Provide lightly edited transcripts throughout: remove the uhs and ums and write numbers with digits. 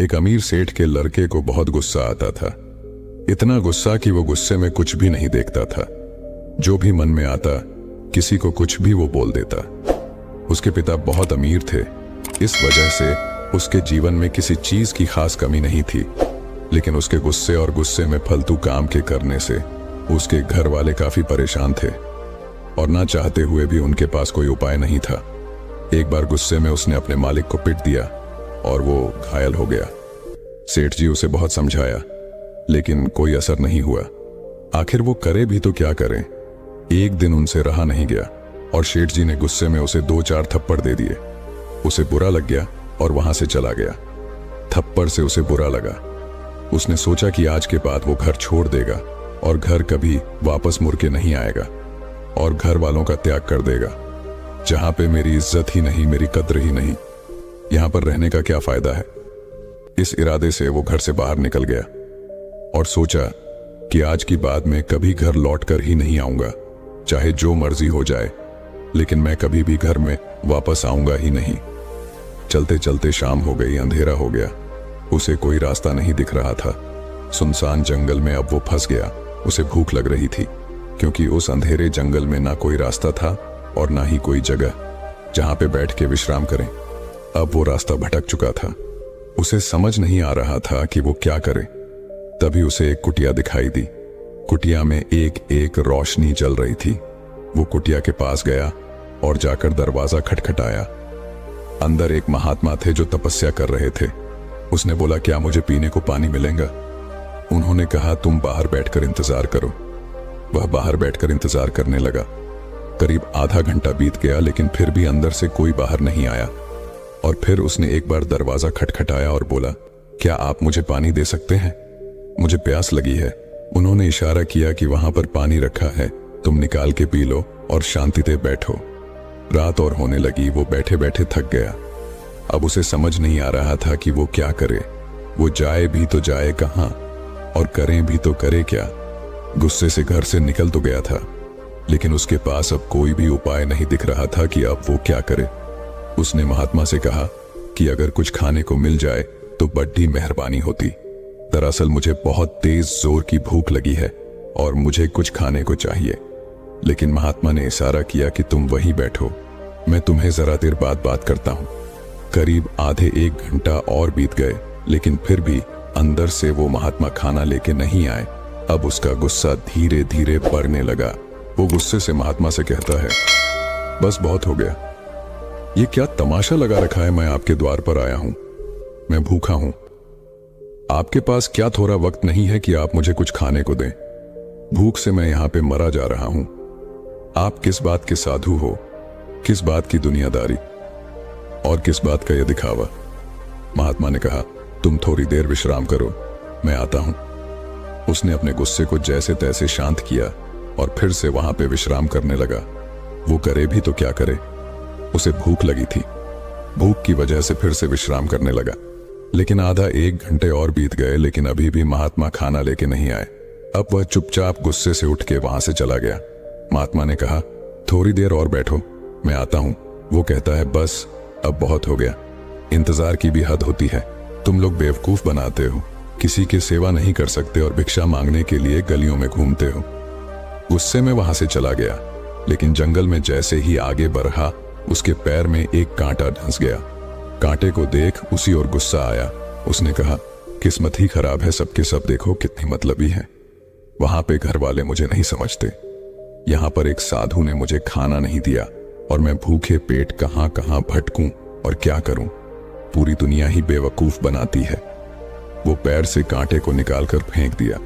एक अमीर सेठ के लड़के को बहुत गुस्सा आता था। इतना गुस्सा कि वो गुस्से में कुछ भी नहीं देखता था। जो भी मन में आता किसी को कुछ भी वो बोल देता। उसके पिता बहुत अमीर थे, इस वजह से उसके जीवन में किसी चीज की खास कमी नहीं थी। लेकिन उसके गुस्से और गुस्से में फालतू काम के करने से उसके घर वाले काफी परेशान थे और ना चाहते हुए भी उनके पास कोई उपाय नहीं था। एक बार गुस्से में उसने अपने मालिक को पीट दिया और वो घायल हो गया। सेठ जी उसे बहुत समझाया लेकिन कोई असर नहीं हुआ। आखिर वो करे भी तो क्या करे। एक दिन उनसे रहा नहीं गया और सेठ जी ने गुस्से में उसे 2-4 थप्पड़ दे दिए। उसे बुरा लग गया और वहां से चला गया। थप्पड़ से उसे बुरा लगा। उसने सोचा कि आज के बाद वो घर छोड़ देगा और घर कभी वापस मुड़ के नहीं आएगा और घर वालों का त्याग कर देगा। जहां पे मेरी इज्जत ही नहीं, मेरी कद्र ही नहीं, यहां पर रहने का क्या फायदा है। इस इरादे से वो घर से बाहर निकल गया और सोचा कि आज की बाद मैं कभी घर लौट कर ही नहीं आऊंगा, चाहे जो मर्जी हो जाए, लेकिन मैं कभी भी घर में वापस आऊंगा ही नहीं। चलते चलते शाम हो गई, अंधेरा हो गया। उसे कोई रास्ता नहीं दिख रहा था। सुनसान जंगल में अब वो फंस गया। उसे भूख लग रही थी क्योंकि उस अंधेरे जंगल में ना कोई रास्ता था और ना ही कोई जगह जहां पे बैठ के विश्राम करें। अब वो रास्ता भटक चुका था। उसे समझ नहीं आ रहा था कि वो क्या करे। तभी उसे एक कुटिया दिखाई दी। कुटिया में एक एक रोशनी जल रही थी। वो कुटिया के पास गया और जाकर दरवाजा खटखटाया। अंदर एक महात्मा थे जो तपस्या कर रहे थे। उसने बोला, क्या मुझे पीने को पानी मिलेगा? उन्होंने कहा, तुम बाहर बैठकर इंतजार करो। वह बाहर बैठकर इंतजार करने लगा। करीब आधा घंटा बीत गया लेकिन फिर भी अंदर से कोई बाहर नहीं आया। और फिर उसने एक बार दरवाजा खटखटाया और बोला, क्या आप मुझे पानी दे सकते हैं? मुझे प्यास लगी है। उन्होंने इशारा किया कि वहां पर पानी रखा है, तुम निकाल के पी लो और शांति से बैठो। रात और होने लगी। वो बैठे बैठे थक गया। अब उसे समझ नहीं आ रहा था कि वो क्या करे। वो जाए भी तो जाए कहां और करें भी तो करे क्या। गुस्से से घर से निकल तो गया था लेकिन उसके पास अब कोई भी उपाय नहीं दिख रहा था कि अब वो क्या करे। उसने महात्मा से कहा कि अगर कुछ खाने को मिल जाए तो बड़ी मेहरबानी होती। दरअसल मुझे बहुत तेज जोर की भूख लगी है और मुझे कुछ खाने को चाहिए। लेकिन महात्मा ने इशारा किया कि तुम वहीं बैठो, मैं तुम्हें जरा देर बाद बात करता हूं। करीब आधे 1 घंटा और बीत गए लेकिन फिर भी अंदर से वो महात्मा खाना लेके नहीं आए। अब उसका गुस्सा धीरे धीरे बढ़ने लगा। वो गुस्से से महात्मा से कहता है, बस बहुत हो गया। ये क्या तमाशा लगा रखा है? मैं आपके द्वार पर आया हूं, मैं भूखा हूं। आपके पास क्या थोड़ा वक्त नहीं है कि आप मुझे कुछ खाने को दें? भूख से मैं यहां पे मरा जा रहा हूं। आप किस बात के साधु हो, किस बात की दुनियादारी और किस बात का यह दिखावा? महात्मा ने कहा, तुम थोड़ी देर विश्राम करो, मैं आता हूं। उसने अपने गुस्से को जैसे तैसे शांत किया और फिर से वहां पे विश्राम करने लगा। वो करे भी तो क्या करे। उसे भूख लगी थी। भूख की वजह से फिर से विश्राम करने लगा। लेकिन आधा 1 घंटे और बीत गए लेकिन अभी भी महात्मा खाना लेके नहीं आए। अब वह चुपचाप गुस्से से उठ के वहां से चला गया। महात्मा ने कहा, थोड़ी देर और बैठो, मैं आता हूं। वो कहता है, बस अब बहुत हो गया। इंतजार की भी हद होती है। तुम लोग बेवकूफ बनाते हो, किसी की सेवा नहीं कर सकते और भिक्षा मांगने के लिए गलियों में घूमते हो। गुस्से में वहां से चला गया लेकिन जंगल में जैसे ही आगे बढ़ा उसके पैर में एक कांटा धंस गया। कांटे को देख उसी और गुस्सा आया। उसने कहा, किस्मत ही खराब है, सबके सब देखो कितनी मतलबी है। वहां पे घर वाले मुझे नहीं समझते। यहां पर एक साधु ने मुझे खाना नहीं दिया और मैं भूखे पेट कहां कहां भटकूं और क्या करूं। पूरी दुनिया ही बेवकूफ बनाती है। वो पैर से कांटे को निकालकर फेंक दिया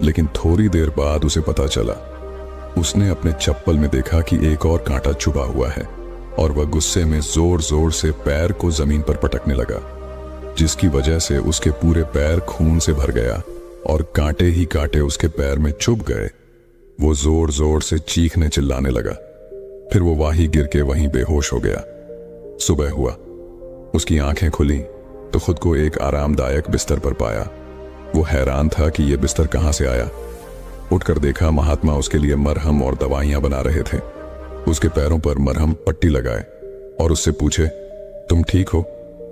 लेकिन थोड़ी देर बाद उसे पता चला। उसने अपने चप्पल में देखा कि एक और कांटा छुपा हुआ है और वह गुस्से में जोर जोर से पैर को जमीन पर पटकने लगा, जिसकी वजह से उसके पूरे पैर खून से भर गया और कांटे ही कांटे उसके पैर में चुभ गए। वो जोर जोर से चीखने चिल्लाने लगा। फिर वो वहीं गिर के वहीं बेहोश हो गया। सुबह हुआ, उसकी आंखें खुली तो खुद को एक आरामदायक बिस्तर पर पाया। वो हैरान था कि यह बिस्तर कहां से आया। उठकर देखा, महात्मा उसके लिए मरहम और दवाइयां बना रहे थे। उसके पैरों पर मरहम पट्टी लगाए और उससे पूछे, तुम ठीक हो?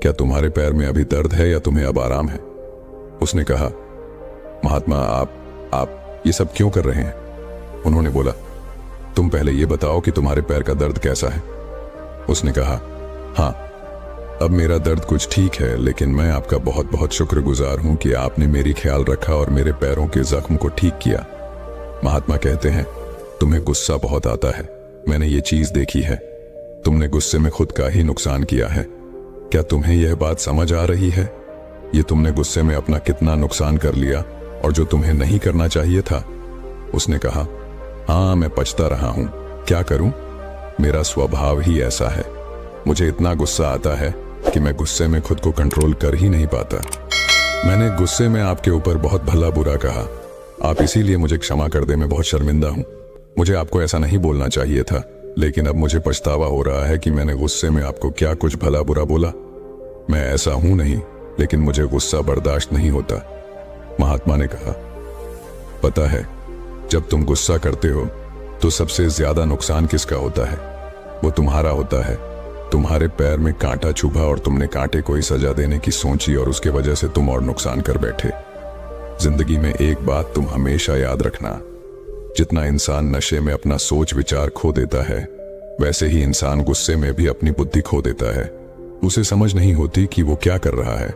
क्या तुम्हारे पैर में अभी दर्द है या तुम्हें अब आराम है? उसने कहा, महात्मा आप ये सब क्यों कर रहे हैं? उन्होंने बोला, तुम पहले ये बताओ कि तुम्हारे पैर का दर्द कैसा है? उसने कहा, हाँ, अब मेरा दर्द कुछ ठीक है, लेकिन मैं आपका बहुत बहुत शुक्रगुजार हूं कि आपने मेरी ख्याल रखा और मेरे पैरों के जख्म को ठीक किया। महात्मा कहते हैं, तुम्हें गुस्सा बहुत आता है, मैंने ये चीज देखी है। तुमने गुस्से में खुद का ही नुकसान किया है। क्या तुम्हें यह बात समझ आ रही है? ये तुमने गुस्से में अपना कितना नुकसान कर लिया और जो तुम्हें नहीं करना चाहिए था। उसने कहा, हाँ, मैं पछता रहा हूं, क्या करूं? मेरा स्वभाव ही ऐसा है। मुझे इतना गुस्सा आता है कि मैं गुस्से में खुद को कंट्रोल कर ही नहीं पाता। मैंने गुस्से में आपके ऊपर बहुत भला बुरा कहा। आप इसीलिए मुझे क्षमा कर दे, मैं बहुत शर्मिंदा हूं। मुझे आपको ऐसा नहीं बोलना चाहिए था, लेकिन अब मुझे पछतावा हो रहा है कि मैंने गुस्से में आपको क्या कुछ भला बुरा बोला। मैं ऐसा हूं नहीं, लेकिन मुझे गुस्सा बर्दाश्त नहीं होता। महात्मा ने कहा, पता है, जब तुम गुस्सा करते हो तो सबसे ज्यादा नुकसान किसका होता है? वो तुम्हारा होता है। तुम्हारे पैर में कांटा चुभा और तुमने कांटे को ही सजा देने की सोची और उसके वजह से तुम और नुकसान कर बैठे। जिंदगी में एक बात तुम हमेशा याद रखना, जितना इंसान नशे में अपना सोच विचार खो देता है, वैसे ही इंसान गुस्से में भी अपनी बुद्धि खो देता है। उसे समझ नहीं होती कि वो क्या कर रहा है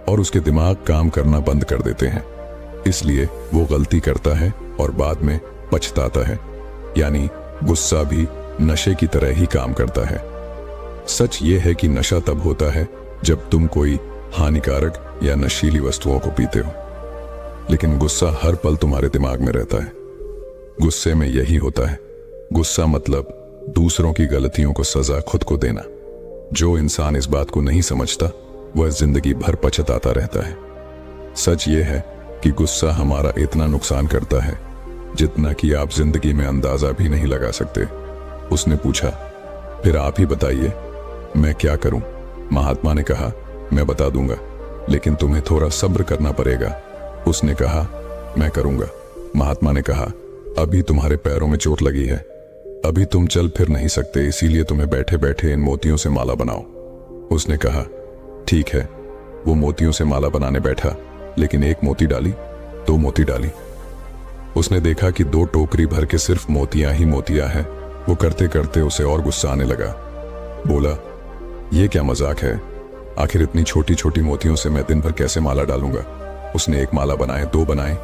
और उसके दिमाग काम करना बंद कर देते हैं। इसलिए वो गलती करता है और बाद में पछताता है। यानी गुस्सा भी नशे की तरह ही काम करता है। सच ये है कि नशा तब होता है जब तुम कोई हानिकारक या नशीली वस्तुओं को पीते हो, लेकिन गुस्सा हर पल तुम्हारे दिमाग में रहता है। गुस्से में यही होता है। गुस्सा मतलब दूसरों की गलतियों को सजा खुद को देना। जो इंसान इस बात को नहीं समझता वह जिंदगी भर पछताता रहता है। सच ये है कि गुस्सा हमारा इतना नुकसान करता है जितना कि आप जिंदगी में अंदाजा भी नहीं लगा सकते। उसने पूछा, फिर आप ही बताइए, मैं क्या करूं? महात्मा ने कहा, मैं बता दूंगा, लेकिन तुम्हें थोड़ा सब्र करना पड़ेगा। उसने कहा, मैं करूंगा। महात्मा ने कहा, अभी तुम्हारे पैरों में चोट लगी है, अभी तुम चल फिर नहीं सकते, इसीलिए तुम्हें बैठे बैठे इन मोतियों से माला बनाओ। उसने कहा, ठीक है। वो मोतियों से माला बनाने बैठा, लेकिन एक मोती डाली, दो मोती डाली। उसने देखा कि 2 टोकरी भर के सिर्फ मोतियां ही मोतियां हैं। वो करते करते उसे और गुस्सा आने लगा। बोला, ये क्या मजाक है? आखिर इतनी छोटी छोटी मोतियों से मैं दिन भर कैसे माला डालूंगा? उसने एक माला बनाए, 2 बनाए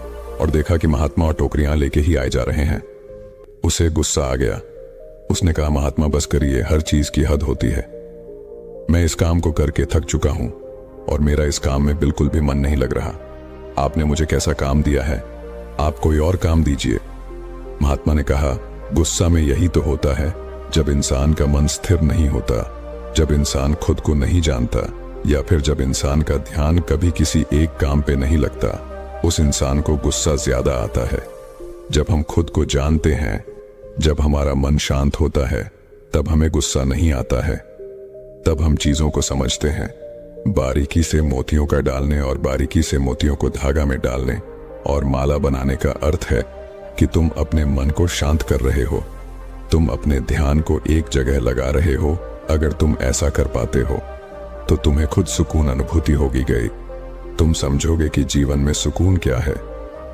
और देखा कि महात्मा और टोकरियां लेके ही आए जा रहे हैं। उसे गुस्सा आ गया। उसने कहा, महात्मा बस करिए, हर चीज की हद होती है। मैं इस काम को करके थक चुका हूं और मेरा इस काम में बिल्कुल भी मन नहीं लग रहा। आपने मुझे कैसा काम दिया है, आप कोई और काम दीजिए। महात्मा ने कहा, गुस्सा में यही तो होता है, जब इंसान का मन स्थिर नहीं होता, जब इंसान खुद को नहीं जानता, या फिर जब इंसान का ध्यान कभी किसी एक काम पे नहीं लगता, उस इंसान को गुस्सा ज्यादा आता है। जब हम खुद को जानते हैं, जब हमारा मन शांत होता है, तब हमें गुस्सा नहीं आता है। तब हम चीजों को समझते हैं। बारीकी से मोतियों का डालने और बारीकी से मोतियों को धागा में डालने और माला बनाने का अर्थ है कि तुम अपने मन को शांत कर रहे हो, तुम अपने ध्यान को एक जगह लगा रहे हो। अगर तुम ऐसा कर पाते हो तो तुम्हें खुद सुकून अनुभूति होगी गई। तुम समझोगे कि जीवन में सुकून क्या है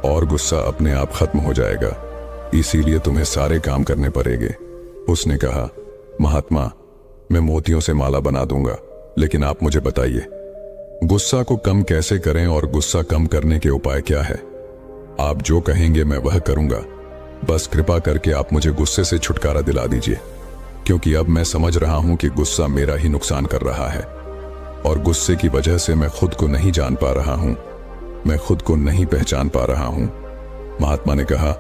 और गुस्सा अपने आप खत्म हो जाएगा। इसीलिए तुम्हें सारे काम करने पड़ेंगे। उसने कहा, महात्मा, मैं मोतियों से माला बना दूंगा, लेकिन आप मुझे बताइए, गुस्सा को कम कैसे करें और गुस्सा कम करने के उपाय क्या है? आप जो कहेंगे मैं वह करूंगा। बस कृपा करके आप मुझे गुस्से से छुटकारा दिला दीजिए, क्योंकि अब मैं समझ रहा हूं कि गुस्सा मेरा ही नुकसान कर रहा है और गुस्से की वजह से मैं खुद को नहीं जान पा रहा हूं, मैं खुद को नहीं पहचान पा रहा हूं। महात्मा ने कहा,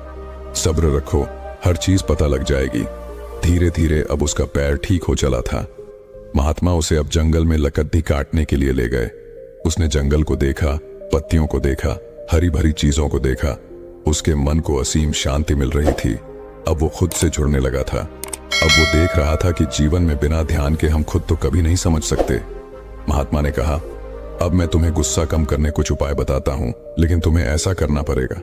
सब्र रखो, हर चीज पता लग जाएगी। धीरे धीरे अब उसका पैर ठीक हो चला था। महात्मा उसे अब जंगल में लकड़ी काटने के लिए ले गए। उसने जंगल को देखा, पत्तियों को देखा, हरी भरी चीजों को देखा। उसके मन को असीम शांति मिल रही थी। अब वो खुद से जुड़ने लगा था। अब वो देख रहा था कि जीवन में बिना ध्यान के हम खुद तो कभी नहीं समझ सकते। महात्मा ने कहा, अब मैं तुम्हें गुस्सा कम करने कुछ उपाय बताता हूं, लेकिन तुम्हें ऐसा करना पड़ेगा।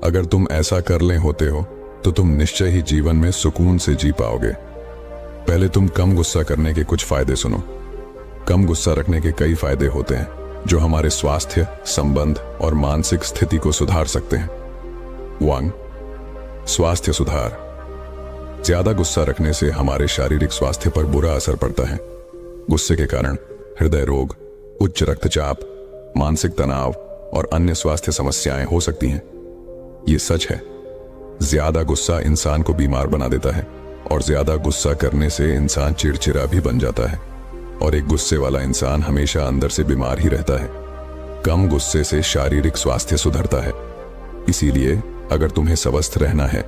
अगर तुम ऐसा कर ले होते हो तो तुम निश्चय ही जीवन में सुकून से जी पाओगे। पहले तुम कम गुस्सा करने के कुछ फायदे सुनो। कम गुस्सा रखने के कई फायदे होते हैं जो हमारे स्वास्थ्य, संबंध और मानसिक स्थिति को सुधार सकते हैं। 1. स्वास्थ्य सुधार। ज्यादा गुस्सा रखने से हमारे शारीरिक स्वास्थ्य पर बुरा असर पड़ता है। गुस्से के कारण हृदय रोग, उच्च रक्तचाप, मानसिक तनाव और अन्य स्वास्थ्य समस्याएं हो सकती हैं। ये सच है। ज्यादा गुस्सा इंसान को बीमार बना देता है और ज्यादा गुस्सा करने से इंसान चिड़चिड़ा भी बन जाता है और एक गुस्से वाला इंसान हमेशा अंदर से बीमार ही रहता है। कम गुस्से से शारीरिक स्वास्थ्य सुधरता है। इसीलिए अगर तुम्हें स्वस्थ रहना है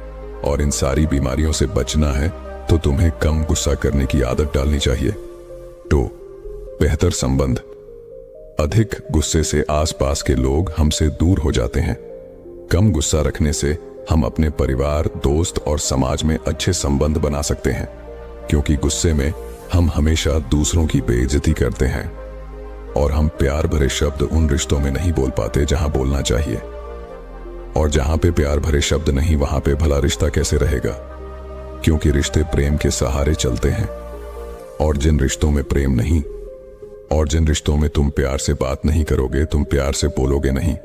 और इन सारी बीमारियों से बचना है तो तुम्हें कम गुस्सा करने की आदत डालनी चाहिए। 2. बेहतर संबंध। अधिक गुस्से से आसपास के लोग हमसे दूर हो जाते हैं। कम गुस्सा रखने से हम अपने परिवार, दोस्त और समाज में अच्छे संबंध बना सकते हैं, क्योंकि गुस्से में हम हमेशा दूसरों की बेइज्जती करते हैं और हम प्यार भरे शब्द उन रिश्तों में नहीं बोल पाते जहां बोलना चाहिए। और जहां पे प्यार भरे शब्द नहीं, वहां पे भला रिश्ता कैसे रहेगा? क्योंकि रिश्ते प्रेम के सहारे चलते हैं। और जिन रिश्तों में प्रेम नहीं, और जिन रिश्तों में तुम प्यार से बात नहीं करोगे, तुम प्यार से बोलोगे नहीं,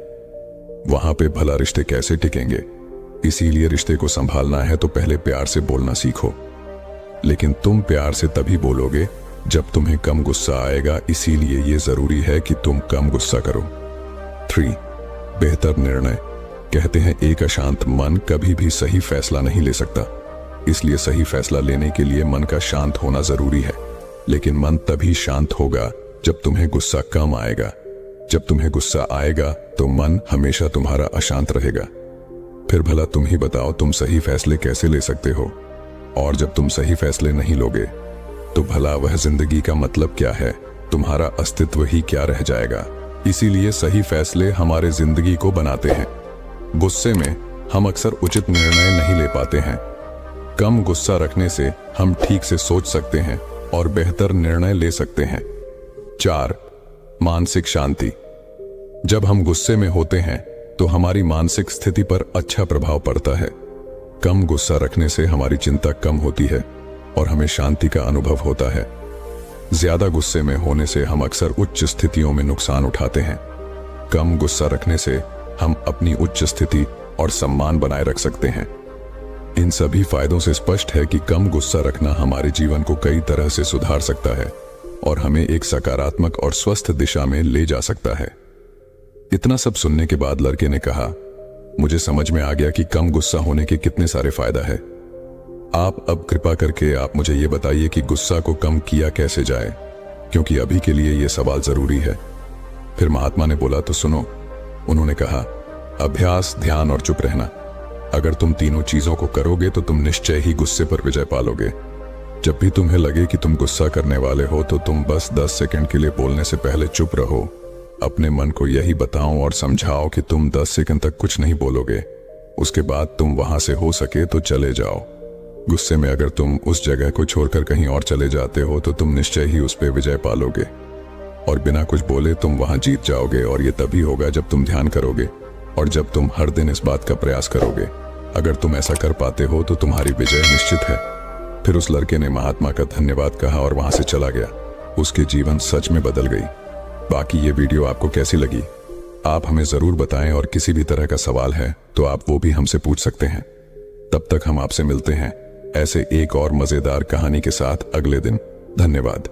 वहां पे भला रिश्ते कैसे टिकेंगे? इसीलिए रिश्ते को संभालना है तो पहले प्यार से बोलना सीखो। लेकिन तुम प्यार से तभी बोलोगे जब तुम्हें कम गुस्सा आएगा। इसीलिए यह जरूरी है कि तुम कम गुस्सा करो। 3. बेहतर निर्णय। कहते हैं एक अशांत मन कभी भी सही फैसला नहीं ले सकता। इसलिए सही फैसला लेने के लिए मन का शांत होना जरूरी है। लेकिन मन तभी शांत होगा जब तुम्हें गुस्सा कम आएगा। जब तुम्हें गुस्सा आएगा तो मन हमेशा तुम्हारा अशांत रहेगा। फिर भला तुम ही बताओ, तुम सही फैसले कैसे ले सकते हो? और जब तुम सही फैसले नहीं लोगे तो भला वह जिंदगी का मतलब क्या है? तुम्हारा अस्तित्व ही क्या रह जाएगा? इसीलिए सही फैसले हमारे जिंदगी को बनाते हैं। गुस्से में हम अक्सर उचित निर्णय नहीं ले पाते हैं। कम गुस्सा रखने से हम ठीक से सोच सकते हैं और बेहतर निर्णय ले सकते हैं। 4. मानसिक शांति। जब हम गुस्से में होते हैं तो हमारी मानसिक स्थिति पर अच्छा प्रभाव पड़ता है। कम गुस्सा रखने से हमारी चिंता कम होती है और हमें शांति का अनुभव होता है। ज्यादा गुस्से में होने से हम अक्सर उच्च स्थितियों में नुकसान उठाते हैं। कम गुस्सा रखने से हम अपनी उच्च स्थिति और सम्मान बनाए रख सकते हैं। इन सभी फायदों से स्पष्ट है कि कम गुस्सा रखना हमारे जीवन को कई तरह से सुधार सकता है और हमें एक सकारात्मक और स्वस्थ दिशा में ले जा सकता है। इतना सब सुनने के बाद लड़के ने कहा, मुझे समझ में आ गया कि कम गुस्सा होने के कितने सारे फायदा है। आप अब कृपा करके आप मुझे ये बताइए कि गुस्सा को कम किया कैसे जाए, क्योंकि अभी के लिए ये सवाल जरूरी है। फिर महात्मा ने बोला, तो सुनो। उन्होंने कहा, अभ्यास, ध्यान और चुप रहना। अगर तुम तीनों चीजों को करोगे तो तुम निश्चय ही गुस्से पर विजय पालोगे। जब भी तुम्हें लगे कि तुम गुस्सा करने वाले हो तो तुम बस 10 सेकंड के लिए बोलने से पहले चुप रहो। अपने मन को यही बताओ और समझाओ कि तुम 10 सेकंड तक कुछ नहीं बोलोगे। उसके बाद तुम वहां से हो सके तो चले जाओ। गुस्से में अगर तुम उस जगह को छोड़कर कहीं और चले जाते हो तो तुम निश्चय ही उस पर विजय पालोगे और बिना कुछ बोले तुम वहां जीत जाओगे। और ये तभी होगा जब तुम ध्यान करोगे और जब तुम हर दिन इस बात का प्रयास करोगे। अगर तुम ऐसा कर पाते हो तो तुम्हारी विजय निश्चित है। फिर उस लड़के ने महात्मा का धन्यवाद कहा और वहां से चला गया। उसके जीवन सच में बदल गई। बाकी ये वीडियो आपको कैसी लगी आप हमें जरूर बताएं और किसी भी तरह का सवाल है तो आप वो भी हमसे पूछ सकते हैं। तब तक हम आपसे मिलते हैं ऐसे एक और मजेदार कहानी के साथ अगले दिन। धन्यवाद।